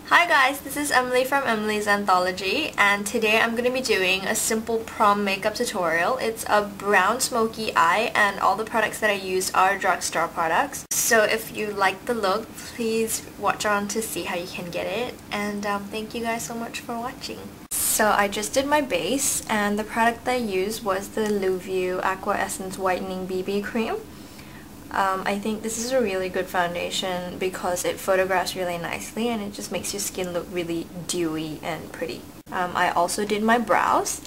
Hi guys, this is Emily from Emily's Anthology, and today I'm going to be doing a simple prom makeup tutorial. It's a brown smoky eye, and all the products that I used are Drugstore products. So if you like the look, please watch on to see how you can get it, and thank you guys so much for watching. So I just did my base, and the product that I used was the View Aqua Essence Whitening BB Cream. I think this is a really good foundation because it photographs really nicely and it just makes your skin look really dewy and pretty. I also did my brows,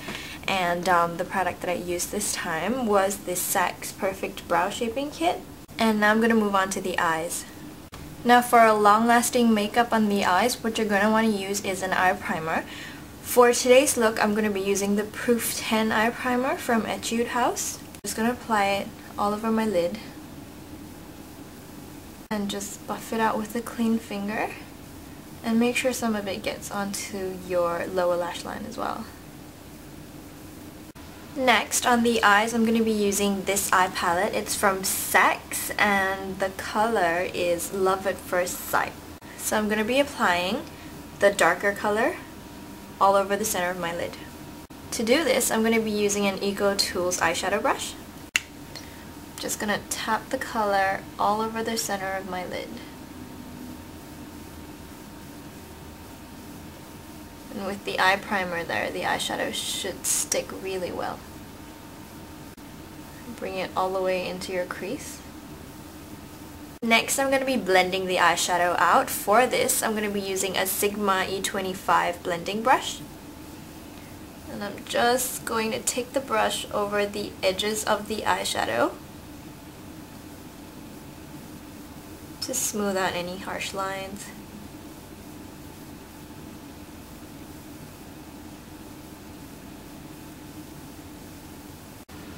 and the product that I used this time was this SAX Perfect Brow Shaping Kit. And now I'm going to move on to the eyes. Now for a long-lasting makeup on the eyes, what you're going to want to use is an eye primer. For today's look, I'm going to be using the Proof 10 eye primer from Etude House. I'm just going to apply it all over my lid and just buff it out with a clean finger, and make sure some of it gets onto your lower lash line as well. Next, on the eyes, I'm going to be using this eye palette. It's from SAX and the color is Love at First Sight. So I'm going to be applying the darker color all over the center of my lid. To do this, I'm going to be using an Eco Tools eyeshadow brush. Just gonna tap the color all over the center of my lid. And with the eye primer there, the eyeshadow should stick really well. Bring it all the way into your crease. Next, I'm going to be blending the eyeshadow out. For this, I'm going to be using a Sigma E25 blending brush. And I'm just going to take the brush over the edges of the eyeshadow to smooth out any harsh lines.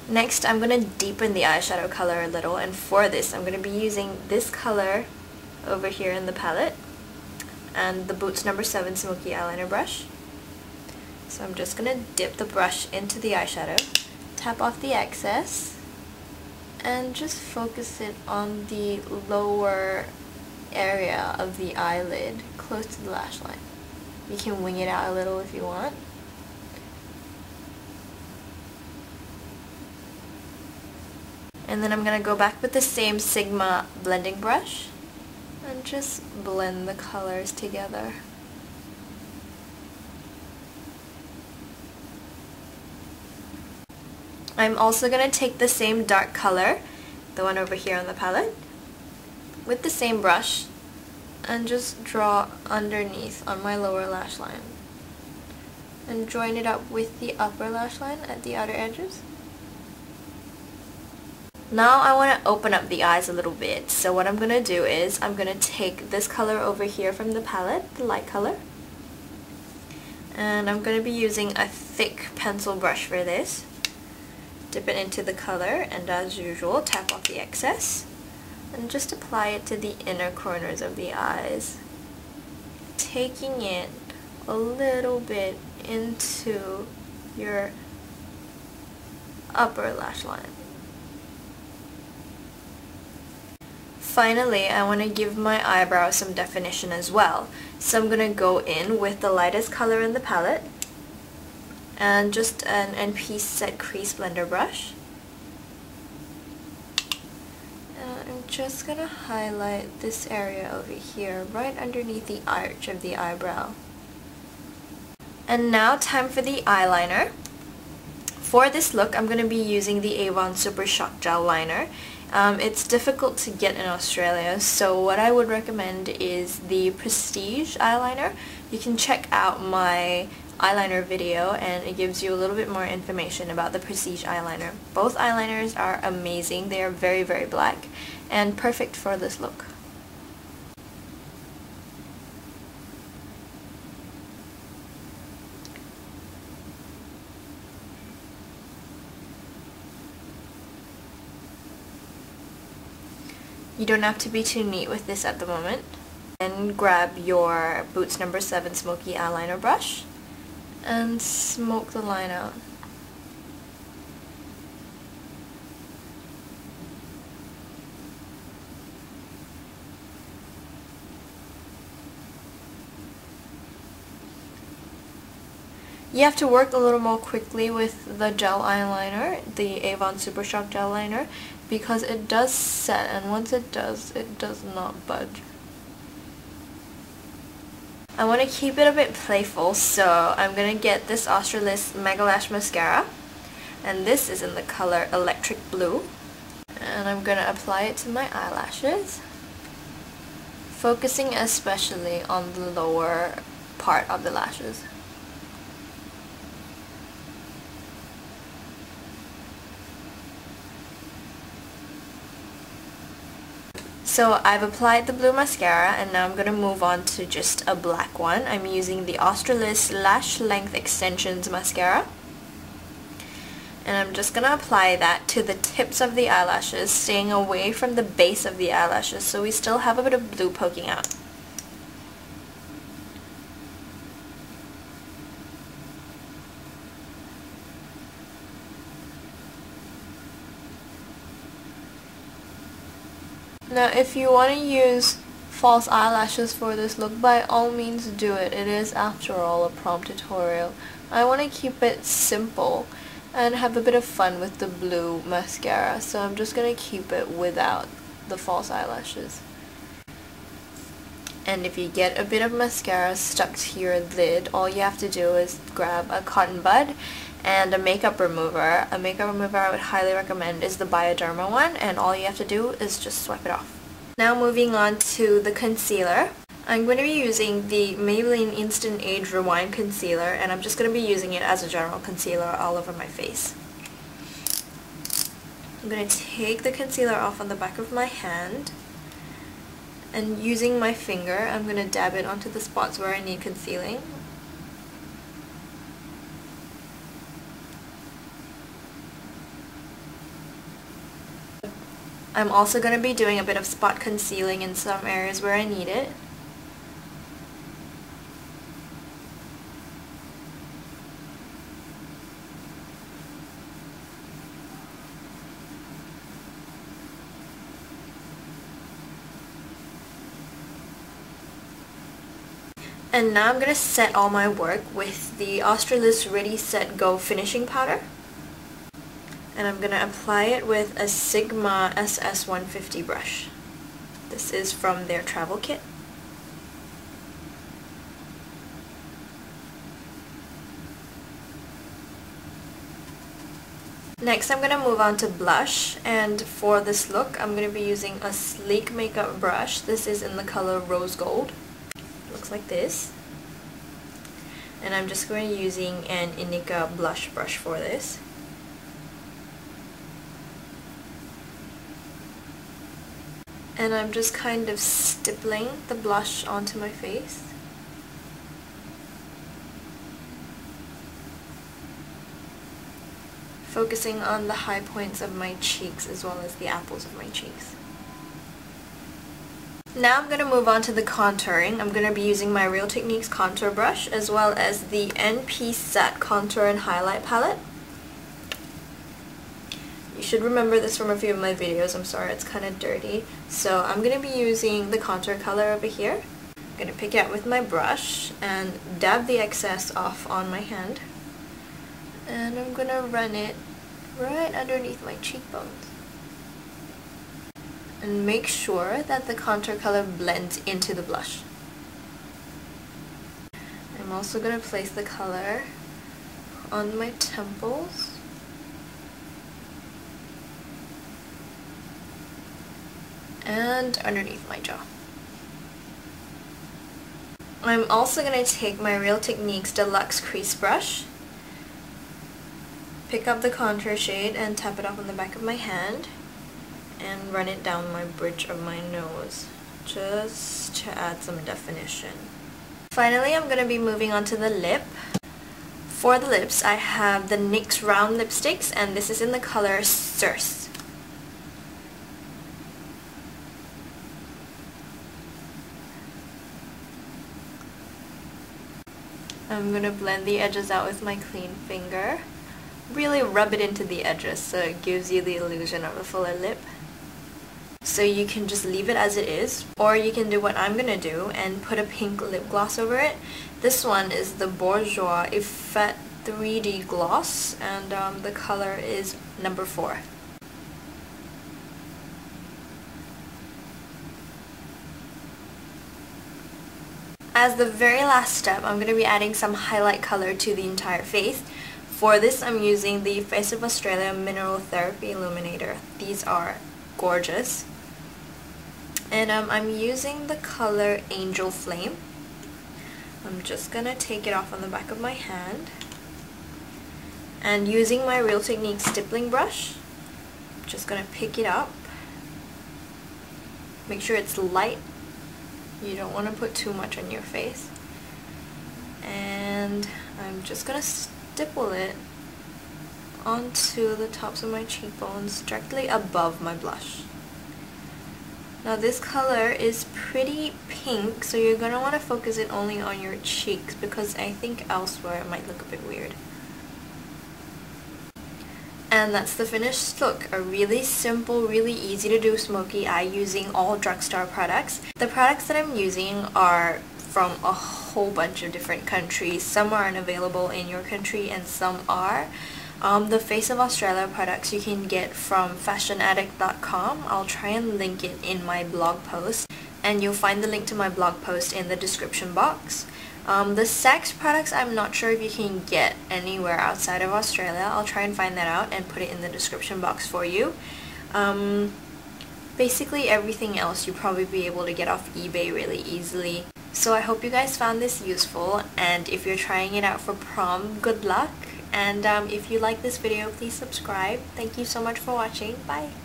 Next, I'm going to deepen the eyeshadow color a little, and for this I'm going to be using this color over here in the palette and the Boots No. 7 Smoky Eyeliner brush. So I'm just going to dip the brush into the eyeshadow, tap off the excess, and just focus it on the lower area of the eyelid, close to the lash line. You can wing it out a little if you want. And then I'm going to go back with the same Sigma blending brush and just blend the colors together. I'm also going to take the same dark color, the one over here on the palette, with the same brush and just draw underneath on my lower lash line and join it up with the upper lash line at the outer edges. Now I want to open up the eyes a little bit, so what I'm going to do is I'm going to take this color over here from the palette, the light color, and I'm going to be using a thick pencil brush for this. Dip it into the color, and as usual, tap off the excess and just apply it to the inner corners of the eyes, taking it a little bit into your upper lash line. Finally, I want to give my eyebrow some definition as well, so I'm going to go in with the lightest color in the palette and just an NP Set Crease Blender brush. And I'm just going to highlight this area over here, right underneath the arch of the eyebrow. And now time for the eyeliner. For this look, I'm going to be using the Avon Super Shock Gel Liner. It's difficult to get in Australia, so what I would recommend is the Prestige eyeliner. You can check out my eyeliner video and it gives you a little bit more information about the Prestige eyeliner. Both eyeliners are amazing. They are very, very black and perfect for this look. You don't have to be too neat with this at the moment. Then grab your Boots No. 7 Smoky Eyeliner brush and smoke the line out. You have to work a little more quickly with the gel eyeliner, the Avon Super Shock gel liner, because it does set, and once it does not budge. I want to keep it a bit playful, so I'm going to get this Australis Mega Lash Mascara, and this is in the color Electric Blue, and I'm going to apply it to my eyelashes, focusing especially on the lower part of the lashes. So I've applied the blue mascara, and now I'm going to move on to just a black one. I'm using the Australis Lash Length Extensions Mascara. And I'm just going to apply that to the tips of the eyelashes, staying away from the base of the eyelashes so we still have a bit of blue poking out. Now if you want to use false eyelashes for this look, by all means do it. It is after all a prom tutorial. I want to keep it simple and have a bit of fun with the blue mascara, so I'm just going to keep it without the false eyelashes. And if you get a bit of mascara stuck to your lid, all you have to do is grab a cotton bud and a makeup remover. A makeup remover I would highly recommend is the Bioderma one, and all you have to do is just swipe it off. Now moving on to the concealer. I'm going to be using the Maybelline Instant Age Rewind Concealer, and I'm just going to be using it as a general concealer all over my face. I'm going to take the concealer off on the back of my hand, and using my finger I'm going to dab it onto the spots where I need concealing. I'm also going to be doing a bit of spot concealing in some areas where I need it. And now I'm going to set all my work with the Australis Ready Set Go finishing powder. And I'm going to apply it with a Sigma SS150 brush. This is from their travel kit. Next I'm going to move on to blush, and for this look I'm going to be using a sleek makeup brush. This is in the color Rose Gold. Looks like this. And I'm just going to be using an Inika blush brush for this. And I'm just kind of stippling the blush onto my face. Focusing on the high points of my cheeks as well as the apples of my cheeks. Now I'm going to move on to the contouring. I'm going to be using my Real Techniques contour brush as well as the NP Satin Contour and Highlight Palette. You should remember this from a few of my videos. I'm sorry, it's kind of dirty. So I'm going to be using the contour color over here. I'm going to pick it up with my brush and dab the excess off on my hand. And I'm going to run it right underneath my cheekbones. And make sure that the contour color blends into the blush. I'm also going to place the color on my temples. And underneath my jaw. I'm also going to take my Real Techniques Deluxe Crease Brush, pick up the contour shade and tap it up on the back of my hand, and run it down my bridge of my nose, just to add some definition. Finally, I'm going to be moving on to the lip. For the lips, I have the NYX Round Lipsticks, and this is in the color Circe. I'm going to blend the edges out with my clean finger. Really rub it into the edges so it gives you the illusion of a fuller lip. So you can just leave it as it is, or you can do what I'm gonna do and put a pink lip gloss over it. This one is the Bourjois Effet 3D Gloss, and the color is number 4. As the very last step, I'm going to be adding some highlight color to the entire face. For this, I'm using the Face of Australia Mineral Therapy Illuminator. These are gorgeous. And I'm using the color Angel Flame. I'm just going to take it off on the back of my hand. And using my Real Technique stippling brush, I'm just going to pick it up. Make sure it's light. You don't want to put too much on your face. And I'm just going to stipple it onto the tops of my cheekbones, directly above my blush. Now this color is pretty pink, so you're going to want to focus it only on your cheeks, because I think elsewhere it might look a bit weird. And that's the finished look. A really simple, really easy to do smoky eye using all Drugstore products. The products that I'm using are from a whole bunch of different countries. Some aren't available in your country and some are. The Face of Australia products you can get from fashionaddict.com. I'll try and link it in my blog post, and you'll find the link to my blog post in the description box. The SAX products, I'm not sure if you can get anywhere outside of Australia. I'll try and find that out and put it in the description box for you. Basically everything else you'll probably be able to get off eBay really easily. So I hope you guys found this useful, and if you're trying it out for prom, good luck. And if you like this video, please subscribe. Thank you so much for watching. Bye!